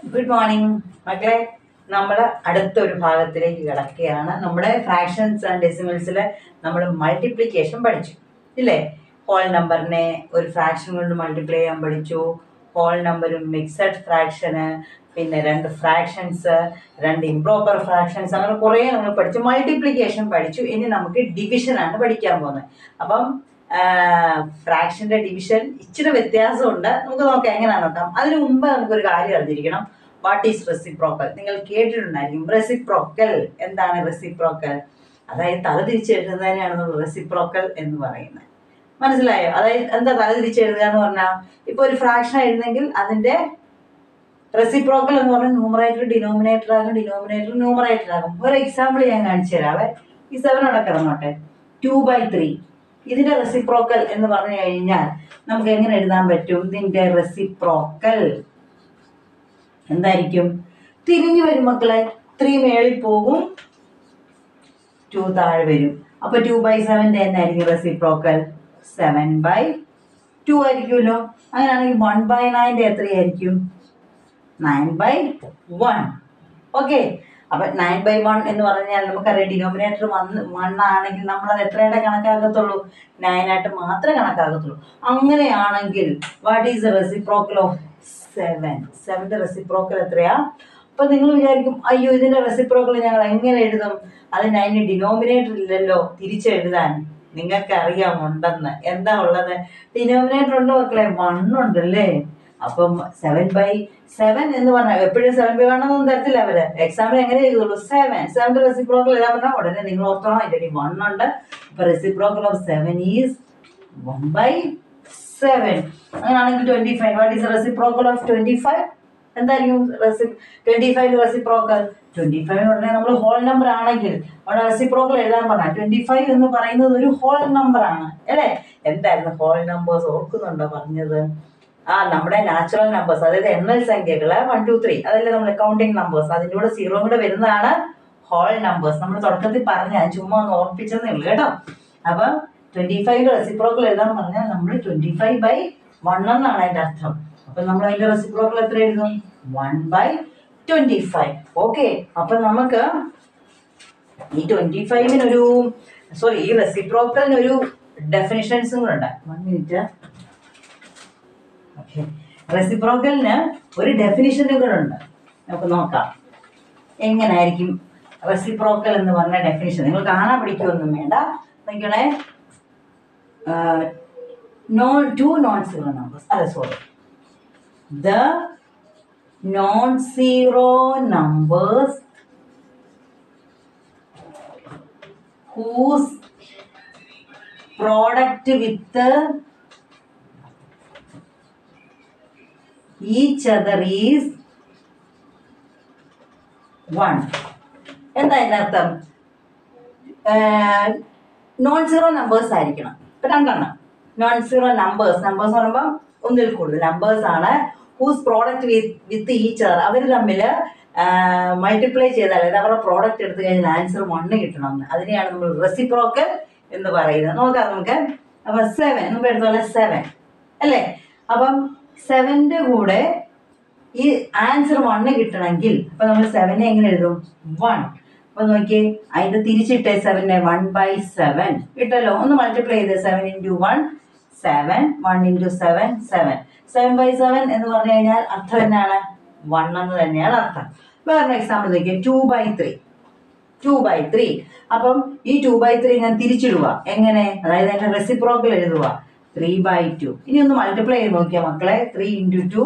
Good morning മക്കളെ. നമ്മൾ അടുത്തൊരു ഭാഗത്തിലേക്ക് കിടക്കുകയാണ്. നമ്മുടെ ഫ്രാക്ഷൻസ് ആൻഡ് ഡെസിമൽസിൽ നമ്മൾ മൾട്ടിപ്ലിക്കേഷൻ പഠിച്ചു ഇല്ലേ? ഹോൾ നമ്പറിനെ ഒരു ഫ്രാക്ഷൻ കൊണ്ട് മൾട്ടിപ്ലൈ ചെയ്യാൻ പഠിച്ചു. ഹോൾ നമ്പറും മിക്സഡ് ഫ്രാക്ഷന്, പിന്നെ രണ്ട് ഫ്രാക്ഷൻസ്, രണ്ട് ഇംപ്രോപ്പർ ഫ്രാക്ഷൻസ്, അങ്ങനെ കുറേ നമ്മൾ പഠിച്ചു. മൾട്ടിപ്ലിക്കേഷൻ പഠിച്ചു. ഇനി നമുക്ക് ഡിവിഷനാണ് പഠിക്കാൻ പോകുന്നത്. അപ്പം ഫ്രാക്ഷൻ്റെ ഡിവിഷൻ ഇച്ചിരി വ്യത്യാസമുണ്ട്. നമുക്ക് നോക്കാം, എങ്ങനെയാ നോക്കാം. അതിനു മുമ്പ് നമുക്കൊരു കാര്യം അറിഞ്ഞിരിക്കണം. What is reciprocal? നിങ്ങൾ കേട്ടിട്ടുണ്ടായിരിക്കും. റെസിപ്രോക്കൽ എന്താണ്? റെസിപ്രോക്കൽ അതായത് തല തിരിച്ചെഴുതുന്നതിനാണ് നമ്മൾ റെസിപ്രോക്കൽ എന്ന് പറയുന്നത്. മനസ്സിലായോ? അതായത് എന്താ തല തിരിച്ചെഴുതുക എന്ന് പറഞ്ഞാൽ, ഇപ്പോൾ ഒരു ഫ്രാക്ഷൻ എഴുതുന്നെങ്കിൽ അതിൻ്റെ റെസിപ്രോക്കൽ എന്ന് പറഞ്ഞാൽ ന്യൂമറേറ്റർ ഡിനോമിനേറ്റർ ആകും, ഡിനോമിനേറ്റർ ന്യൂമറേറ്റർ ആകും. ഒരു എക്സാമ്പിൾ ഞാൻ കാണിച്ചു തരാവേ. ഈ 7 അവിടെ കിടന്നോട്ടെ. 2/3 ഇതിന്റെ റെസിപ്രോക്കൽ എന്ന് പറഞ്ഞു കഴിഞ്ഞാൽ നമുക്ക് എങ്ങനെ എഴുതാൻ പറ്റും? ഇതിന്റെ റെസിപ്രോക്കൽ എന്തായിരിക്കും? തിരിഞ്ഞു വരും മക്കളെ. 3 മേളിൽ പോകും, 2 താഴെ വരും. അപ്പൊ 2/7 എന്നായിരിക്കും റെസിപ്രോക്കൽ? 7/2 ആയിരിക്കുമല്ലോ. അങ്ങനെയാണെങ്കിൽ 1/9 എത്രയായിരിക്കും? 9/1. ഓക്കെ. അപ്പൊ 9/1 എന്ന് പറഞ്ഞാൽ നമുക്കറിയാം ഡിനോമിനേറ്റർ 1 ആണെങ്കിൽ നമ്മളത് എത്രയുടെ കണക്കാക്കത്തുള്ളൂ? 9 ആയിട്ട് മാത്രമേ കണക്കാക്കത്തുള്ളൂ. അങ്ങനെയാണെങ്കിൽ what is the reciprocal of 7? 7ന്റെ റെസിപ്രോക്കൽ എത്രയാ? അപ്പൊ നിങ്ങൾ വിചാരിക്കും, അയ്യോ ഇതിന്റെ റെസിപ്രോക്കൽ ഞങ്ങൾ എങ്ങനെ എഴുതും? അതിന് ഡിനോമിനേറ്റർ ഇല്ലല്ലോ തിരിച്ചെഴുതാൻ. നിങ്ങൾക്ക് അറിയാമുണ്ടെന്ന്. എന്താ ഉള്ളത്? ഡിനോമിനേറ്റർ ഉണ്ട് മക്കളെ, 1 ഉണ്ടല്ലേ. അപ്പം 7/7 എന്ന് പറഞ്ഞാൽ എപ്പോഴും 7/1 ഒന്നും തരത്തില്ല അവര്. എക്സാമ്പിൾ എങ്ങനെ ചെയ്തുള്ളൂ? 7ന്റെ റെസിപ്രോക്കൽ എഴുതാൻ പറഞ്ഞാൽ ഉടനെ നിങ്ങൾ ഓർത്തോണം ഇതിന് 1 ഉണ്ട്. അപ്പൊ റെസിപ്രോക്കൽ ഓഫ് 7 ഈസ് 1/7. അങ്ങനെയാണെങ്കിൽ 25. What is reciprocal of 25? എന്തായിരിക്കും 25 റെസിപ്രോക്കൽ? 25 ഉടനെ നമ്മൾ ഹോൾ നമ്പർ ആണെങ്കിൽ അവിടെ റെസിപ്രോക്കൽ എഴുതാൻ പറഞ്ഞാൽ 25 എന്ന് പറയുന്നത് ഒരു ഹോൾ നമ്പർ ആണ് അല്ലേ? എന്തായിരുന്നു ഹോൾ നമ്പേഴ്സ്? ഓർക്കുന്നുണ്ടോ പറഞ്ഞത്? നമ്മുടെ നാച്ചുറൽ നമ്പേഴ്സ്, അതായത് എണ്ണൽ സംഖ്യകള് 1 2 3 അതല്ലേ നമ്മൾ കൗണ്ടിങ് നമ്പേഴ്സ്. അതിൻ്റെ കൂടെ 0 കൂടെ വരുന്നതാണ് ഹോൾ നമ്പേഴ്സ്. നമ്മൾ തുടക്കത്തിൽ പറഞ്ഞ ചുമ്മാ ഒന്ന് ഓർപ്പിച്ചതേ ഉള്ളൂ കേട്ടോ. അപ്പൊ 25ന്റെ റെസിപ്രോക്കൽ എഴുതാൻ പറഞ്ഞാൽ നമ്മൾ 25/1 എന്നാണ് അതിന്റെ അർത്ഥം. അപ്പൊ നമ്മൾ അതിന്റെ റെസിപ്രോക്കൽ എത്ര എഴുതും? 1/25. ഓക്കെ. അപ്പൊ നമുക്ക് ഈ 25-നൊരു ഈ റെസിപ്രോക്കലിനൊരു ഡെഫിനിഷൻസും കൂടെ ഉണ്ട്. 1 മിനിറ്റ്. റെസിപ്രോക്കലിന് ഒരു ഡെഫിനിഷനും കൂടെ ഉണ്ട്. നമുക്ക് നോക്കാം എങ്ങനായിരിക്കും റെസിപ്രോക്കൽ എന്ന് പറഞ്ഞ ഡെഫിനിഷൻ. നിങ്ങൾ കാണാൻ പഠിക്കുകയൊന്നും വേണ്ട. നോക്കണേ. two non-zero numbers. The non-zero numbers whose product with each other is 1. എന്താ അതിൻ്റെ അർത്ഥം? നോൺ സീറോ നമ്പേഴ്സ് ആയിരിക്കണം. ഇപ്പൊ 2 നോൺ സീറോ നമ്പേഴ്സ് എന്ന് പറയുമ്പോൾ ഒന്നിൽ കൂടുതൽ നമ്പേഴ്സ് ആണ്. Whose product with each other, അവർ തമ്മിൽ മൾട്ടിപ്ലൈ ചെയ്താൽ, അതായത് അവരുടെ പ്രോഡക്റ്റ് എടുത്തു കഴിഞ്ഞാൽ ആൻസർ 1 കിട്ടണം. അതിനെയാണ് നമ്മൾ റെസിപ്രോക്കൽ എന്ന് പറയുന്നത്. നോക്കാം നമുക്ക്. അപ്പൊ 7 നമ്മൾ എടുത്തോളെ 7 അല്ലേ? അപ്പം 7ന്റെ കൂടെ ഈ ആൻസർ 1 കിട്ടണമെങ്കിൽ അപ്പൊ നമ്മൾ 7 എങ്ങനെ എഴുതും? 1. അപ്പൊ നോക്കിയേ, അതിന്റെ തിരിച്ചിട്ടേ 7നെ 1/7 കിട്ടല്ലോ. ഒന്ന് മൾട്ടിപ്ലൈ ചെയ്തേ. 7 × 1 7, 1 × 7 7. 7/7 എന്ന് പറഞ്ഞു കഴിഞ്ഞാൽ അർത്ഥം എന്നാണ്? 1 എന്ന് തന്നെയാണ് അർത്ഥം. വേറെ എക്സാമ്പിൾ നോക്കിയേ. 2/3. അപ്പം ഈ 2/3 ഞാൻ തിരിച്ചിടുക. എങ്ങനെ? അതായത് അതിന്റെ റെസിപ്രോക്കൽ എഴുതുക. 3/2. ഇനി ഒന്ന് മൾട്ടിപ്ലൈ ചെയ്ത് നോക്കിയാൽ മക്കളെ. 3 × 2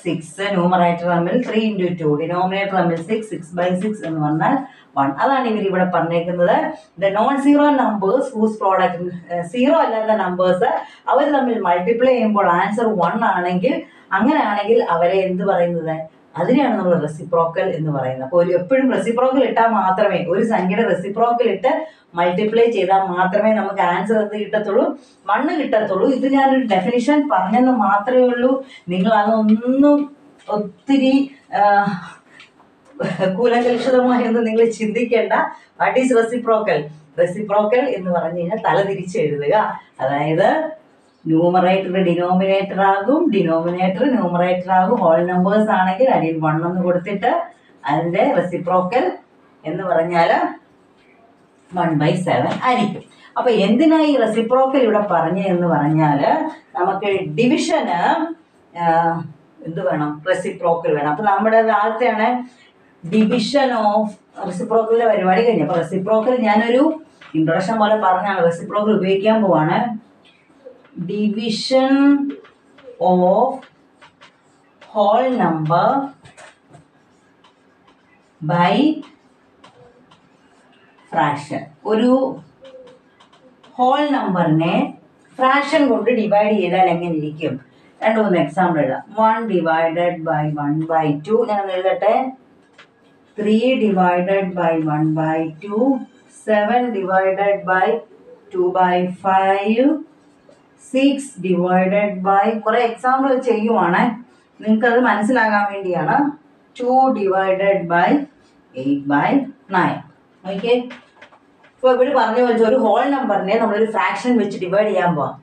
6. ന്യൂമറേറ്റർ തമ്മിൽ 3 × 2, ഡിനോമിനേറ്റർ തമ്മിൽ 6. 6/6 എന്ന് പറഞ്ഞാൽ 1. അതാണ് ഇവർ ഇവിടെ പറഞ്ഞേക്കുന്നത്. The non zero numbers whose product, zero അല്ലാത്ത നമ്പേഴ്സ് അവർ തമ്മിൽ മൾട്ടിപ്ലൈ ചെയ്യുമ്പോൾ ആൻസർ 1 ആണെങ്കിൽ, അങ്ങനെയാണെങ്കിൽ അവരെ എന്ത് പറയുന്നത്? അതിനെയാണ് നമ്മൾ റെസിപ്രോക്കൽ എന്ന് പറയുന്നത്. അപ്പോൾ എപ്പോഴും റെസിപ്രോക്കൽ ഇട്ടാൽ മാത്രമേ, ഒരു സംഖ്യയുടെ റെസിപ്രോക്കൽ ഇട്ട് മൾട്ടിപ്ലൈ ചെയ്താൽ മാത്രമേ നമുക്ക് ആൻസർ എന്ത് കിട്ടത്തുള്ളൂ? 1 കിട്ടത്തുള്ളൂ. ഇത് ഞാനൊരു ഡെഫിനിഷൻ പറഞ്ഞെന്ന് മാത്രമേ ഉള്ളൂ. നിങ്ങൾ അതൊന്നും ഒത്തിരി കൂലങ്കലുഷിതമായൊന്നും നിങ്ങൾ ചിന്തിക്കേണ്ട. What is reciprocal? റെസിപ്രോക്കൽ എന്ന് പറഞ്ഞു കഴിഞ്ഞാൽ തല തിരിച്ചെഴുതുക. അതായത് ന്യൂമറേറ്റർ ഡിനോമിനേറ്റർ ആകും, ഡിനോമിനേറ്റർ ന്യൂമറേറ്റർ ആകും. ഹോൾ നമ്പേഴ്സ് ആണെങ്കിൽ അടിയിൽ 1 എന്ന് കൊടുത്തിട്ട് അതിൻ്റെ റെസിപ്രോക്കൽ എന്ന് പറഞ്ഞാൽ 1/7 ആയിരിക്കും. അപ്പൊ എന്തിനായി റെസിപ്രോക്കൽ ഇവിടെ പറഞ്ഞതെന്ന് പറഞ്ഞാൽ നമുക്ക് ഡിവിഷന് എന്ത് വേണം, റെസിപ്രോക്കൽ വേണം. അപ്പൊ നമ്മുടെ ആദ്യത്തെയാണ് ഡിവിഷൻ ഓഫ് റെസിപ്രോക്കലിന്റെ പരിപാടി കഴിഞ്ഞു. അപ്പൊ റെസിപ്രോക്കൽ ഞാനൊരു ഇൻട്രൊഡക്ഷൻ പോലെ പറഞ്ഞാണ് റെസിപ്രോക്കൽ ഉപയോഗിക്കാൻ പോവാണ്. Division of whole number by fraction. ഒരു ഹോൾ നമ്പറിനെ ഫ്രാക്ഷൻ കൊണ്ട് ഡിവൈഡ് ചെയ്താൽ എങ്ങനെ ഇരിക്കും? 2-3 എക്സാമ്പിൾ എഴുതാം. 1 ഡിവൈഡഡ് ബൈ 1/2 ഞാൻ എഴുതട്ടെ. 3 divided by 1/2, 7 divided by 2/5, 6 divided by കുറെ എക്സാമ്പിൾ ചെയ്യുവാണ്, നിങ്ങൾക്കത് മനസ്സിലാകാൻ വേണ്ടിയാണ്. 2 ഡിവൈഡഡ് ബൈ 8/9. ഓക്കെ, ഇപ്പോൾ ഇവിടെ പറഞ്ഞു വെച്ചാൽ ഒരു ഹോൾ നമ്പറിനെ നമ്മളൊരു ഫ്രാക്ഷൻ വെച്ച് ഡിവൈഡ് ചെയ്യാൻ പോവാം.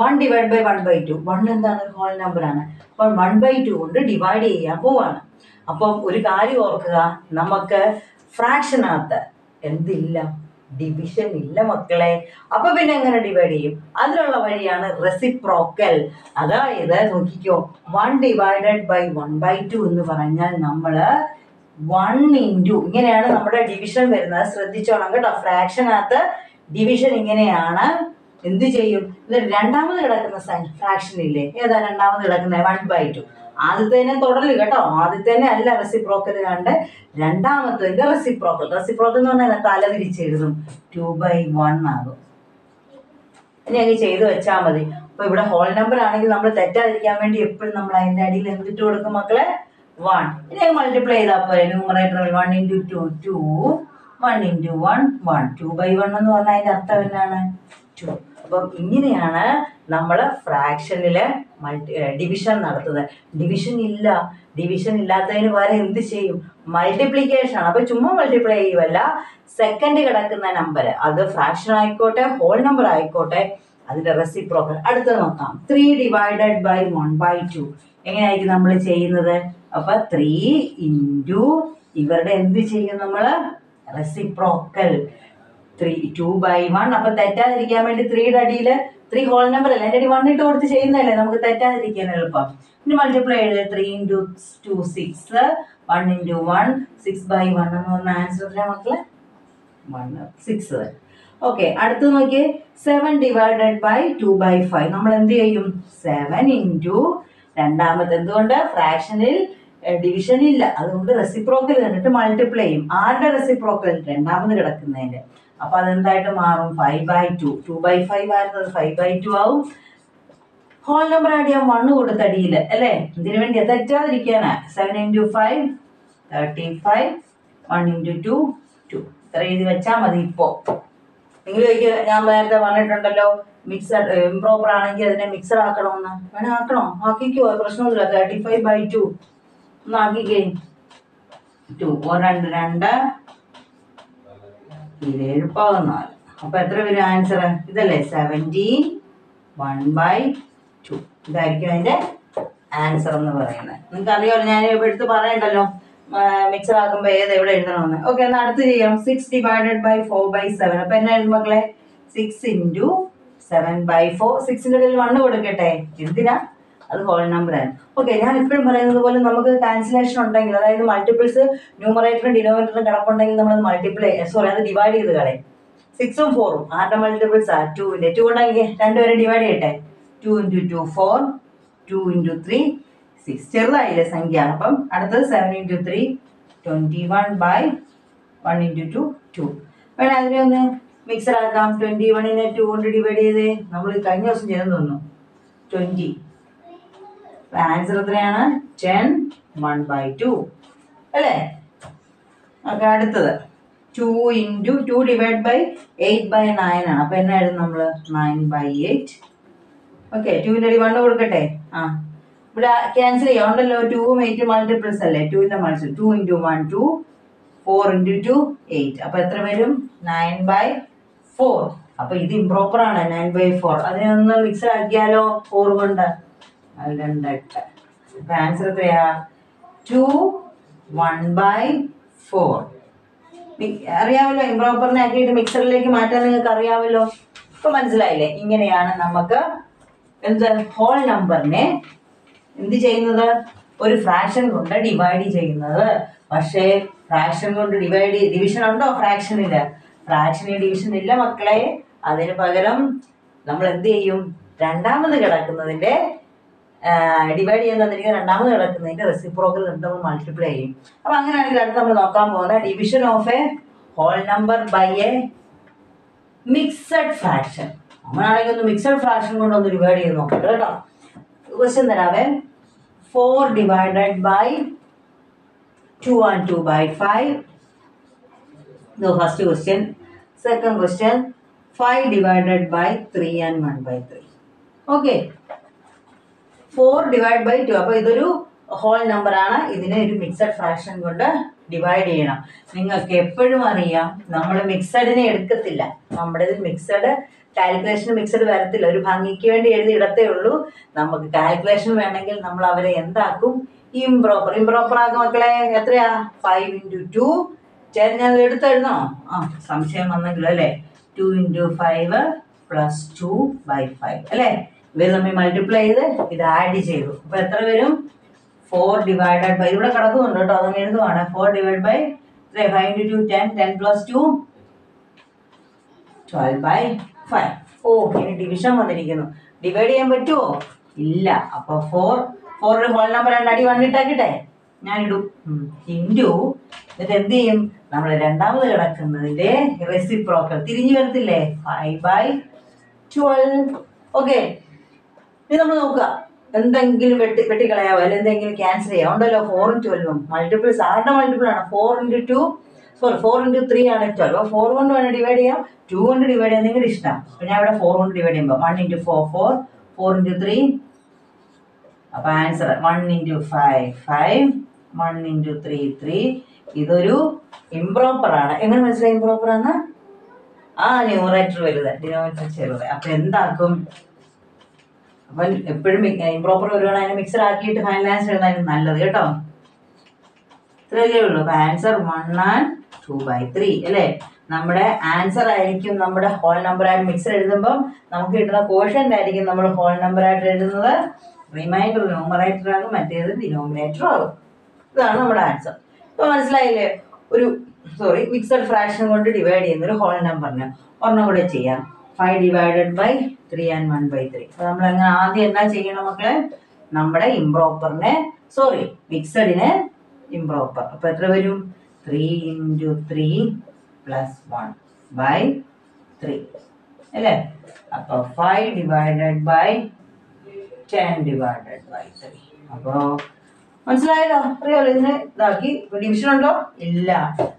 1 ഡിവൈഡ് ബൈ 1/2. 1 എന്താണ്? ഒരു ഹോൾ നമ്പറാണ്. അപ്പോൾ 1/2 കൊണ്ട് ഡിവൈഡ് ചെയ്യാൻ പോവാണ്. അപ്പം ഒരു കാര്യം ഓർക്കുക, നമുക്ക് ഫ്രാക്ഷനകത്ത് എന്തില്ല? ഡിവിഷൻ ഇല്ല മക്കളെ. അപ്പൊ പിന്നെ എങ്ങനെ ഡിവൈഡ് ചെയ്യും? അതിനുള്ള വഴിയാണ് റെസിപ്രോക്കൽ. അതായത് നോക്കിക്കോ, 1 ഡിവൈഡഡ് ബൈ 1/2 എന്ന് പറഞ്ഞാൽ നമ്മള് 1 ഇൻറ്റു ഇങ്ങനെയാണ് നമ്മുടെ ഡിവിഷൻ വരുന്നത്. ശ്രദ്ധിച്ചോണം കേട്ടോ. ഫ്രാക്ഷനകത്ത് ഡിവിഷൻ ഇങ്ങനെയാണ്. എന്ത് ചെയ്യും? ഇത് രണ്ടാമത് കിടക്കുന്ന ഫ്രാക്ഷൻ ഇല്ലേ, ഏതാ രണ്ടാമത് കിടക്കുന്നത്? 1/2. ആദ്യത്തേനെ തുടരല് കേട്ടോ, ആദ്യത്തേനെ അല്ല റെസിപ്രോക്കൽ കണ്ട്, രണ്ടാമത്തെ റെസിപ്രോക്കൽ. റെസിപ്രോക്കൽ എന്ന് പറഞ്ഞാൽ തല തിരിച്ചെഴുതും, 2/1 ആകും. ഇനി അങ്ങ് ചെയ്ത് വെച്ചാൽ മതി. അപ്പൊ ഇവിടെ ഹോൾ നമ്പർ ആണെങ്കിൽ നമ്മൾ തെറ്റാതിരിക്കാൻ വേണ്ടി എപ്പോഴും നമ്മൾ അതിന്റെ അടിയിൽ എന്തിട്ട് കൊടുക്കും മക്കളെ? 1. ഇനി മൾട്ടിപ്ലൈ ചെയ്താൽ പോലെ ന്യൂമറേറ്റർ 1 × 2 2, 1 × 1 1, 2/1 എന്ന് പറഞ്ഞാൽ അതിന്റെ അർത്ഥം എന്താണ്? 2. അപ്പം ഇങ്ങനെയാണ് നമ്മൾ ഫ്രാക്ഷനില് ഡിവിഷൻ നടത്തുന്നത്. ഡിവിഷൻ ഇല്ല, ഡിവിഷൻ ഇല്ലാത്തതിന് പകരം എന്ത് ചെയ്യും? മൾട്ടിപ്ലിക്കേഷൻ ആണ്. അപ്പൊ ചുമ്മാ മൾട്ടിപ്ലൈ ചെയ്യുമല്ല, സെക്കൻഡ് കിടക്കുന്ന നമ്പർ അത് ഫ്രാക്ഷൻ ആയിക്കോട്ടെ ഹോൾ നമ്പർ ആയിക്കോട്ടെ അതിന്റെ റെസിപ്രോക്കൽ. അടുത്ത് നോക്കാം. 3 ഡിവൈഡഡ് ബൈ 1/2 എങ്ങനെയായിരിക്കും നമ്മൾ ചെയ്യുന്നത്? അപ്പൊ 3 ഇൻറ്റു ഇവരുടെ എന്ത് ചെയ്യും നമ്മൾ? റെസിപ്രോക്കൽ 2/1. അപ്പൊ തെറ്റാതിരിക്കാൻ വേണ്ടി 3യുടെ അടിയിൽ 3 ഹോൾ നമ്പർ അല്ലേ, അതിന്റെ അടി 1 ഇട്ട് കൊടുത്ത് ചെയ്യുന്നതല്ലേ നമുക്ക് തെറ്റാതിരിക്കാൻ എളുപ്പം. ഇനി മൾട്ടിപ്ലൈ ചെയ്ത് 3 × 2 6, 1 × 1 6/1 എന്ന് പറഞ്ഞ ആൻസർ എത്രയാ മക്കളെ? 6. ഓക്കെ, അടുത്ത് നോക്കിയേ. 7 ഡിവൈഡഡ് ബൈ 2/5 നമ്മൾ എന്ത് ചെയ്യും? 7 ഇൻറ്റു രണ്ടാമത്തെ, എന്തുകൊണ്ട്? ഫ്രാക്ഷനിൽ ഡിവിഷൻ ഇല്ല, അതുകൊണ്ട് റെസിപ്രോക്കൽ കണ്ടിട്ട് മൾട്ടിപ്ലൈ ചെയ്യും. ആരുടെ റെസിപ്രോക്കൽ? രണ്ടാമത് കിടക്കുന്നതിന്റെ. അപ്പൊ അതെന്തായിട്ട് മാറും? 5/2. 2/5 ആയിരുന്നത് 5/2 ആവും. ഹോൾ നമ്പർ ആഡ് ചെയ്യാൻ 1 കൊടുത്തടിയിൽ അല്ലേ, ഇതിനു വേണ്ടി തെറ്റാതിരിക്കാനാ. 7 × 5 35, 1 × 2 2. ഇത്ര എഴുതി വെച്ചാൽ മതി. ഇപ്പോ നിങ്ങൾ ഞാൻ നേരത്തെ പറഞ്ഞിട്ടുണ്ടല്ലോ, മിക്സഡ് ഇംപ്രോപ്പർ ആണെങ്കിൽ അതിനെ മിക്സഡ് ആക്കണമെന്ന്. വേണേ ആക്കണോ? ആക്കിക്കോ, പ്രശ്നമൊന്നുമില്ല. 35/2 ഒന്ന് ആക്കിക്കേ. 2 2 2 7 14. അപ്പൊ എത്ര വരും ആൻസർ? ഇതല്ലേ 17 1/2. ഇതായിരിക്കും അതിന്റെ ആൻസർ എന്ന് പറയുന്നത്. നിങ്ങൾക്ക് അറിയാമല്ലോ, ഞാൻ എടുത്ത് പറയണ്ടല്ലോ മിക്സർ ആക്കുമ്പോ എവിടെ എഴുതണമെന്ന്. ഓക്കെ, എന്നാൽ അടുത്ത് ചെയ്യാം. 6 ഡിവൈഡഡ് ബൈ 4/7. അപ്പൊ എന്നാ എഴുതും മക്കളെ? 6 × 7/4. 6ന്റെ ഇടയിൽ 1 കൊടുക്കട്ടെ. എന്തിനാ? അത് ഹോൾ നമ്പർ ആണ്. ഓക്കെ, ഞാൻ എപ്പോഴും പറയുന്നത് പോലെ നമുക്ക് കാൻസലേഷൻ ഉണ്ടെങ്കിൽ, അതായത് മൾട്ടിപ്പിൾസ് ന്യൂമറേറ്ററും ഡിനോമിനേറ്ററും കിടപ്പുണ്ടെങ്കിൽ നമ്മൾ അത് ഡിവൈഡ് ചെയ്ത് കളയും. 6ഉം 4ഉം ആരുടെ മൾട്ടിപ്പിൾസ് ആ? 2ന്റെ. 2 ഉണ്ടെങ്കിൽ രണ്ടുപേരെ ഡിവൈഡ് ചെയ്യട്ടെ. 2 × 2 4, 2 × 3 6. ചെറുതായില്ലേ സംഖ്യ? അപ്പം അടുത്തത് 7 × 3 21/1 × 2 2. വേണേ അതിനെ ഒന്ന് മിക്സഡ് ആക്കാം. 21നെ 2 കൊണ്ട് ഡിവൈഡ് ചെയ്തേ. നമ്മൾ കഴിഞ്ഞ ദിവസം ചെയ്തെന്ന് തോന്നുന്നു. 20. ആൻസർ എത്രയാണ്? 10 1/2 അല്ലേ? ഓക്കെ, അടുത്തത് 2 × 2 ഡിവൈഡ് ബൈ 8/9 ആണ്. അപ്പൊ എന്നായിരുന്നു നമ്മള്? 9/8. ഓക്കെ, 2ന്റെ അടി 1 കൊടുക്കട്ടെ. ഇവിടെ ക്യാൻസൽ ചെയ്യാം. ഉണ്ടല്ലോ 2ഉം 8ഉം മൾട്ടിപ്പിൾസ് അല്ലേ? 2ന്റെ മൾട്ടിപ്പിൾ 2 × 1 2, 4 × 2 8. അപ്പൊ എത്ര വരും? 9/4. അപ്പോൾ ഇത് ഇംപ്രോപ്പർ ആണ് 9/4. അതിനെ ഒന്ന് മിക്സ് ആക്കിയാലോ 4 കൊണ്ട്. അത് 2 8. അപ്പോൾ ആൻസർ എത്രയാ? 2 1/4. അറിയാമല്ലോ, ഇംപ്രോപ്പറിനെ ആക്കിയിട്ട് മിക്സറിലേക്ക് മാറ്റാൻ നിങ്ങൾക്ക് അറിയാമല്ലോ. ഇപ്പൊ മനസ്സിലായില്ലേ? ഇങ്ങനെയാണ് നമുക്ക് എന്ത് ഹോൾ നമ്പറിനെ എന്ത് ചെയ്യുന്നത്? ഒരു ഫ്രാക്ഷൻ കൊണ്ട് ഡിവൈഡ് ചെയ്യുന്നത്. പക്ഷേ ഫ്രാക്ഷൻ കൊണ്ട് ഡിവിഷൻ ഉണ്ടോ? ഫ്രാക്ഷനില്ല. ഫ്രാക്ഷനിൽ ഡിവിഷൻ ഇല്ല മക്കളെ. അതിന് പകരം നമ്മൾ എന്ത് ചെയ്യും? രണ്ടാമത് കിടക്കുന്നതിന്റെ ഡിവൈഡ് ചെയ്യാൻ തന്നിരിക്കുന്ന രണ്ടാമത് കിടക്കുന്നതിന്റെ റെസിപ്രോക്കൽ നമ്മൾ മൾട്ടിപ്ലൈ ചെയ്യും. അപ്പൊ അങ്ങനെയാണെങ്കിൽ അടുത്ത് നമ്മൾ നോക്കാൻ പോകുന്ന division of a whole number by a mixed fraction. അങ്ങനെയാണെങ്കിൽ ഒന്ന് മിക്സഡ് ഫ്രാക്ഷൻ കൊണ്ട് ഒന്ന് ഡിവൈഡ് ചെയ്ത് നോക്കട്ടെ കേട്ടോ. ക്വസ്റ്റ്യൻ തരാവേ. 4 divided by 2 and 2/5. No, first question. Second question, 5 divided by 3 and 1/3. Okay. 4 divided by 2. അപ്പോൾ ഇതൊരു ഹോൾ നമ്പർ ആണ്. ഇതിനെ ഒരു മിക്സഡ് ഫ്രാക്ഷൻ കൊണ്ട് ഡിവൈഡ് ചെയ്യണം. നിങ്ങൾക്ക് എപ്പോഴും അറിയാം, നമ്മൾ മിക്സഡിനെ എടുക്കത്തില്ല. നമ്മുടെ ഇതിൽ മിക്സഡ് കാൽക്കുലേഷൻ മിക്സഡ് വരത്തില്ല. ഒരു ഭംഗിക്ക് വേണ്ടി എഴുതി ഇടത്തേ ഉള്ളൂ. നമുക്ക് കാൽക്കുലേഷൻ വേണമെങ്കിൽ നമ്മൾ അവരെ എന്താക്കും? ഇംപ്രോപ്പർ ആക്കും മക്കളെ. എത്രയാ? 5 × 2 10. ഞാൻ എടുത്തെഴുതണോ? സംശയം വന്നെങ്കിലും അല്ലേ. 2 × 5 + 2/5 അല്ലേ? ഇവർ തമ്മിൽ മൾട്ടിപ്ലൈ ചെയ്ത് ഇത് ആഡ് ചെയ്തു. അപ്പൊ എത്ര വരും? 4 divided by, ഇവിടെ കിടക്കുന്നുണ്ട് കേട്ടോ, അതങ്ങ് എഴുതുവാണ്. 4 divided by 5 × 2 10. 10 + 2 12/5. ഓ, ഇനി ഡിവിഷൻ വന്നിരിക്കുന്നു. ഡിവൈഡ് ചെയ്യാൻ പറ്റുമോ? ഇല്ല. അപ്പൊ 4 ഒരു ഹോൾ നമ്പർ ആണ്. അടി 1 ഇട്ടാക്കിട്ടെ ഞാൻ ഇടും. ഇൻറ്റു എന്നിട്ട് എന്ത് ചെയ്യും? നമ്മൾ രണ്ടാമത് കിടക്കുന്നതിന്റെ റെസിപ്രോക്കൽ തിരിഞ്ഞു വരത്തില്ലേ? 5/12. ഓക്കെ. ഇത് നമ്മൾ നോക്കുക. എന്തെങ്കിലും വെട്ടിക്കളയാവോ, അല്ലെങ്കിൽ എന്തെങ്കിലും ക്യാൻസൽ ചെയ്യാം. ഉണ്ടല്ലോ 4 ഉം 12 ഉം മൾട്ടിപ്പിൾ, സാറിന്റെ മൾട്ടിപ്പിൾ ആണ്. 4 × 3 ആണ് 12. 4 കൊണ്ട് വേണം ഡിവൈഡ് ചെയ്യാം, 2 കൊണ്ട് ഡിവൈഡ് ചെയ്യാം, നിങ്ങളുടെ ഇഷ്ടം. അപ്പൊ ഞാൻ ഇവിടെ 4 കൊണ്ട് ഡിവൈഡ് ചെയ്യുമ്പോൾ 1 × 4 4 × 3. അപ്പൊ ആൻസർ 1 × 5 5 1 × 3 3. ഇതൊരു ഇംപ്രോപ്പർ ആണ്. എങ്ങനെ മനസ്സിലായി ഇംപ്രോപ്പർ ആണ്? ന്യൂമറേറ്റർ വലുത്, ഡിനോമിനേറ്റർ ചെറുത്. അപ്പൊ എന്താക്കും? അപ്പം എപ്പോഴും ഇംപ്രോപ്പർ വരുവാണ്, അതിനെ മിക്സർ ആക്കിയിട്ട് ഫൈനൽ ആൻസർ എഴുതാനും നല്ലത് കേട്ടോ. ഇത്രയല്ലേ ഉള്ളൂ. അപ്പൊ ആൻസർ 1 and 2/3 അല്ലേ? നമ്മുടെ ആൻസർ ആയിരിക്കും നമ്മുടെ ഹോൾ നമ്പർ ആയിട്ട് മിക്സർ എഴുതുമ്പോൾ നമുക്ക് കിട്ടുന്ന കോഷ്യന്റ് ആയിരിക്കും നമ്മൾ ഹോൾ നമ്പർ ആയിട്ട് എഴുതുന്നത്. റിമൈൻഡർ ന്യൂമറേറ്റർ ആകും, മറ്റേത് ഡിനോമിനേറ്റർ ആകും. ഇതാണ് നമ്മുടെ ആൻസർ. ഇപ്പൊ മനസ്സിലായില്ലേ? മിക്സഡ് ഫ്രാക്ഷൻ കൊണ്ട് ഡിവൈഡ് ചെയ്യുന്ന ഒരു ഹോൾ നമ്പറിന് ഒരെണ്ണം കൂടെ ചെയ്യാം. 5 divided by 3 and 1/3. അപ്പൊ നമ്മൾ അങ്ങനെ ആദ്യം എന്നാ ചെയ്യണം മക്കളെ? നമ്മുടെ മിക്സഡിനെ ഇംപ്രോപ്പർ. അപ്പൊ എത്ര വരും? 3 × 3 + 1/3 അല്ലേ? അപ്പൊ 5 divided by 10 divided by 3. അപ്പൊ മനസ്സിലായല്ലോ? അറിയാമല്ലോ? ഇതിനെ ഇതാക്കി. ഡിവിഷൻ ഉണ്ടോ? ഇല്ല.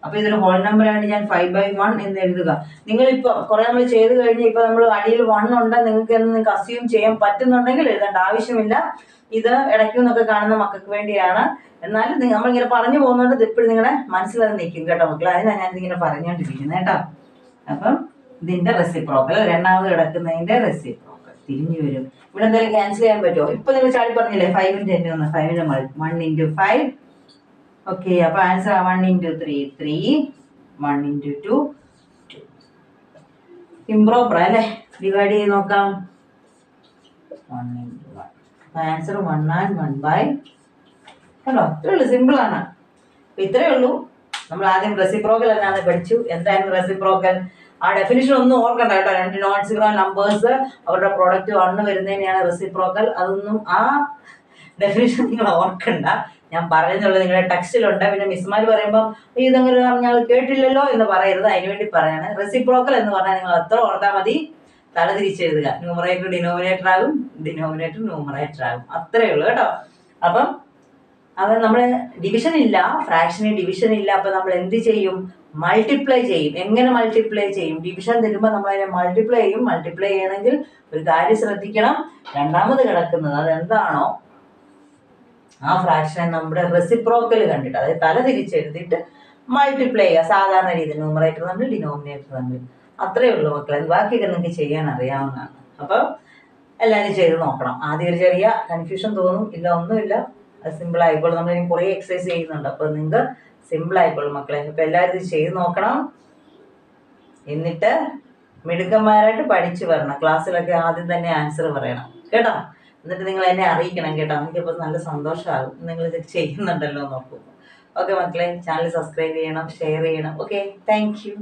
അപ്പൊ ഇതൊരു ഹോൾ നമ്പർ ആണ്. ഞാൻ 5/1 എന്ന് എഴുതുക. നിങ്ങളിപ്പോ കുറെ നമ്മൾ ചെയ്ത് കഴിഞ്ഞ് ഇപ്പൊ നമ്മൾ അടിയിൽ 1 ഉണ്ട്, നിങ്ങൾക്ക് അസ്യൂം ചെയ്യാൻ പറ്റുന്നുണ്ടെങ്കിൽ എഴുതേണ്ട ആവശ്യമില്ല. ഇത് ഇടയ്ക്കുന്നൊക്കെ കാണുന്ന മക്കൾക്ക് വേണ്ടിയാണ്. എന്നാലും നമ്മളിങ്ങനെ പറഞ്ഞു പോകുന്നത് ഇപ്പോഴും നിങ്ങളുടെ മനസ്സിലത് നിൽക്കും കേട്ടോ മക്കളെ. അതിനാണ് ഞാൻ ഇതിങ്ങനെ പറഞ്ഞുകൊണ്ടിരിക്കുന്നത് കേട്ടോ. അപ്പം ഇതിന്റെ റെസിപ്രോക്കൽ, രണ്ടാമത് കിടക്കുന്നതിന്റെ റെസിപ്രോക്കൽ തിരിഞ്ഞു വരും. ഇവിടെ എന്തെങ്കിലും ക്യാൻസൽ ചെയ്യാൻ പറ്റുമോ? ഇപ്പൊ നിങ്ങൾ ചാടി പറഞ്ഞില്ലേ 5 × 10 ഒന്ന്, 5 ന്റെ 1 × 5. ഓക്കെ. അപ്പൊ ആൻസർ 1 × 3 3 1 × 2 2. ഇംപ്രോപ്പർ അല്ലേ? ഡിവൈഡ് ചെയ്ത് നോക്കാം. 1 × 1. അപ്പൊ ആൻസർ 1 and 1/. കണ്ടോ? ഇത്രേ ഉള്ളൂ, സിമ്പിൾ ആണ്. അപ്പൊ ഇത്രയേ ഉള്ളൂ. നമ്മൾ ആദ്യം റെസിപ്രോക്കൽ എന്നാണ് പഠിച്ചു. എന്തായിരുന്നു റെസിപ്രോക്കൽ? ആ ഡെഫിനിഷൻ ഒന്നും ഓർക്കണ്ട കേട്ടോ. 2 നോൺ സീറോ നമ്പേഴ്സ് അവരുടെ പ്രോഡക്റ്റ് 1 വരുന്നതിനെയാണ് റെസിപ്രോക്കൽ. അതൊന്നും ആ ഡെഫിനിഷൻ നിങ്ങൾ ഓർക്കണ്ട. ഞാൻ പറയുന്നുള്ളത് നിങ്ങളുടെ ടെക്സ്റ്റിലുണ്ട്. പിന്നെ മിസ്മാർ പറയുമ്പോൾ ഇതങ്ങനെ ഞങ്ങൾ കേട്ടില്ലല്ലോ എന്ന് പറയരുത്. അതിനുവേണ്ടി പറയാണ്. റെസിപ്രോക്കൽ എന്ന് പറഞ്ഞാൽ നിങ്ങൾ അത്ര ഓർത്താൽ മതി. തല തിരിച്ചെഴുതുക. ന്യൂമറേറ്റർ ഡിനോമിനേറ്റർ ആകും, ഡിനോമിനേറ്റർ ന്യൂമറേറ്റർ ആകും. അത്രയേ ഉള്ളൂ കേട്ടോ. അപ്പം നമ്മൾ ഡിവിഷൻ ഇല്ല, ഫ്രാക്ഷന് ഡിവിഷൻ ഇല്ല. അപ്പൊ നമ്മൾ എന്ത് ചെയ്യും? മൾട്ടിപ്ലൈ ചെയ്യും. എങ്ങനെ മൾട്ടിപ്ലൈ ചെയ്യും? ഡിവിഷൻ തരുമ്പോൾ നമ്മൾ അതിനെ മൾട്ടിപ്ലൈ ചെയ്യും. മൾട്ടിപ്ലൈ ചെയ്യണമെങ്കിൽ ഒരു കാര്യം ശ്രദ്ധിക്കണം. രണ്ടാമത് കിടക്കുന്നത് അതെന്താണോ ആ ഫ്രാക്ഷനെ നമ്മുടെ റെസിപ്രോക്കൽ കണ്ടിട്ട്, അതായത് തല തിരിച്ചെഴുതിയിട്ട് മൾട്ടിപ്ലൈ ചെയ്യുക. സാധാരണ രീതിയിൽ ന്യൂമറേറ്റർ തമ്മിൽ ഡിനോമിനേറ്റർ തമ്മിൽ. അത്രയേ ഉള്ളൂ മക്കളെ. ബാക്കിയൊക്കെ നിങ്ങൾക്ക് ചെയ്യാൻ അറിയാവുന്നതാണ്. അപ്പോൾ എല്ലാവരും ചെയ്ത് നോക്കണം. ആദ്യം ഒരു ചെറിയ കൺഫ്യൂഷൻ തോന്നും, ഇല്ല ഒന്നുമില്ല, അത് സിമ്പിൾ ആയിക്കോളും. നമ്മൾ ഇനി കുറേ എക്സസൈസ് ചെയ്യുന്നുണ്ട്, അപ്പോൾ നിങ്ങൾക്ക് സിമ്പിൾ ആയിക്കോളും മക്കളെ. അപ്പോൾ എല്ലാവരും ഇത് ചെയ്ത് നോക്കണം. എന്നിട്ട് മിടുക്കന്മാരായിട്ട് പഠിച്ചു വരണം. ക്ലാസ്സിലൊക്കെ ആദ്യം തന്നെ ആൻസർ പറയണം കേട്ടോ. എന്നിട്ട് നിങ്ങൾ എന്നെ അറിയിക്കണം കേട്ടോ. എനിക്കിപ്പോൾ നല്ല സന്തോഷമാകും നിങ്ങളിത് ചെയ്യുന്നുണ്ടല്ലോ നോക്കുമ്പോൾ. ഓക്കെ മക്കളെ, ചാനൽ സബ്സ്ക്രൈബ് ചെയ്യണം, ഷെയർ ചെയ്യണം. Okay, thank you.